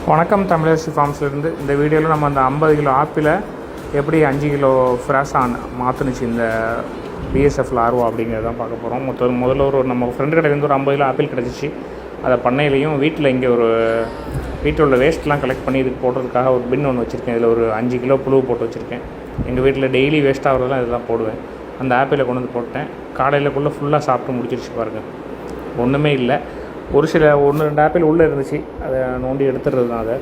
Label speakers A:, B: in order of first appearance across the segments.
A: வணக்கம் தமிழரசி ஃபார்ம்ஸ்லேருந்து. இந்த வீடியோவில் நம்ம அந்த 50 கிலோ ஆப்பிளை எப்படி 5 கிலோ ஃப்ராஸாக மாற்றுனுச்சு இந்த பிஎஸ்எஃப் லார்வா அப்படிங்கிறது தான் பார்க்க போகிறோம். முதல்ல நம்ம ஃப்ரெண்டு கடையிலேருந்து ஒரு 50 கிலோ ஆப்பிள் கிடச்சிச்சு. அதை பண்ணையிலையும் வீட்டில் இங்கே வீட்டில் உள்ள வேஸ்ட்லாம் கலெக்ட் பண்ணி இதுக்கு போடுறதுக்காக ஒரு பின் ஒன்று வச்சுருக்கேன். இதில் ஒரு 5 கிலோ புழு போட்டு வச்சுருக்கேன். எங்கள் வீட்டில் டெய்லி வேஸ்ட் ஆகிறதுலாம் இதுதான் போடுவேன். அந்த ஆப்பிளை கொண்டு வந்து போட்டேன். காலையிலக்குள்ளே ஃபுல்லாக சாப்பிட்டு முடிச்சிருச்சு பாருங்கள். ஒன்றுமே இல்லை. ஒரு சில 1-2 ஆப்பிள் உள்ளே இருந்துச்சு. அதை நோண்டி எடுத்துடுறது தான். அதை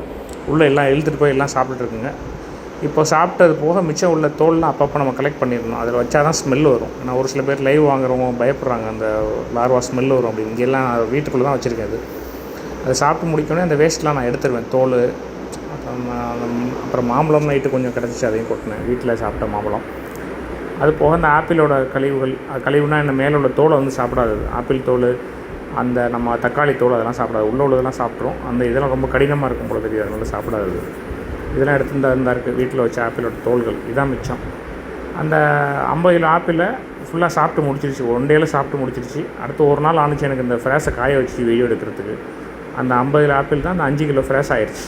A: உள்ளே எல்லாம் இழுத்துட்டு போய் எல்லாம் சாப்பிட்டுருக்குங்க. இப்போ சாப்பிட்டது போக மிச்சம் உள்ள தோல்லாம் அப்பப்போ நம்ம கலெக்ட் பண்ணிடணும். அதில் வச்சா தான் ஸ்மெல் வரும். ஏன்னா ஒரு சில பேர் லைவ் வாங்குறவங்க பயப்படுறாங்க, அந்த லார்வா ஸ்மெல் வரும் அப்படின்னு. இங்கெல்லாம் வீட்டுக்குள்ளே தான் வச்சுருக்கேன். அதை சாப்பிட்டு முடிக்கணும். அந்த வேஸ்ட்லாம் நான் எடுத்துருவேன். தோல் அப்புறம் மாம்பழம் நைட்டு கொஞ்சம் கிடச்சிச்சு, அதையும் கொட்டினேன். வீட்டில் சாப்பிட்ட மாம்பழம். அது போக அந்த ஆப்பிளோட கழிவுனா இந்த மேலே உள்ள தோலை வந்து சாப்பிடாது. ஆப்பிள் தோல், அந்த நம்ம தக்காளி தோல் அதெல்லாம் சாப்பிடாது. உள்ளதெல்லாம் சாப்பிட்ரும். அந்த இதெல்லாம் ரொம்ப கடினமாக இருக்கும் போல தெரியாது, அதனால சாப்பிடாது. இதெல்லாம் எடுத்து இந்த இருக்குது வீட்டில் வச்ச ஆப்பிளோட தோல்கள். இதான் மிச்சம். அந்த 50 கிலோ ஆப்பிளை ஃபுல்லாக சாப்பிட்டு முடிச்சிருச்சு. ஒன் டேயில் சாப்பிட்டு முடிச்சிருச்சு. அடுத்து ஒரு நாள் ஆணுச்சு எனக்கு இந்த ஃப்ராஸை காய வச்சு வீடியோ எடுக்கிறதுக்கு. அந்த 50 கிலோ ஆப்பிள் தான் அந்த 5 கிலோ ஃப்ராஸ் ஆயிடுச்சு.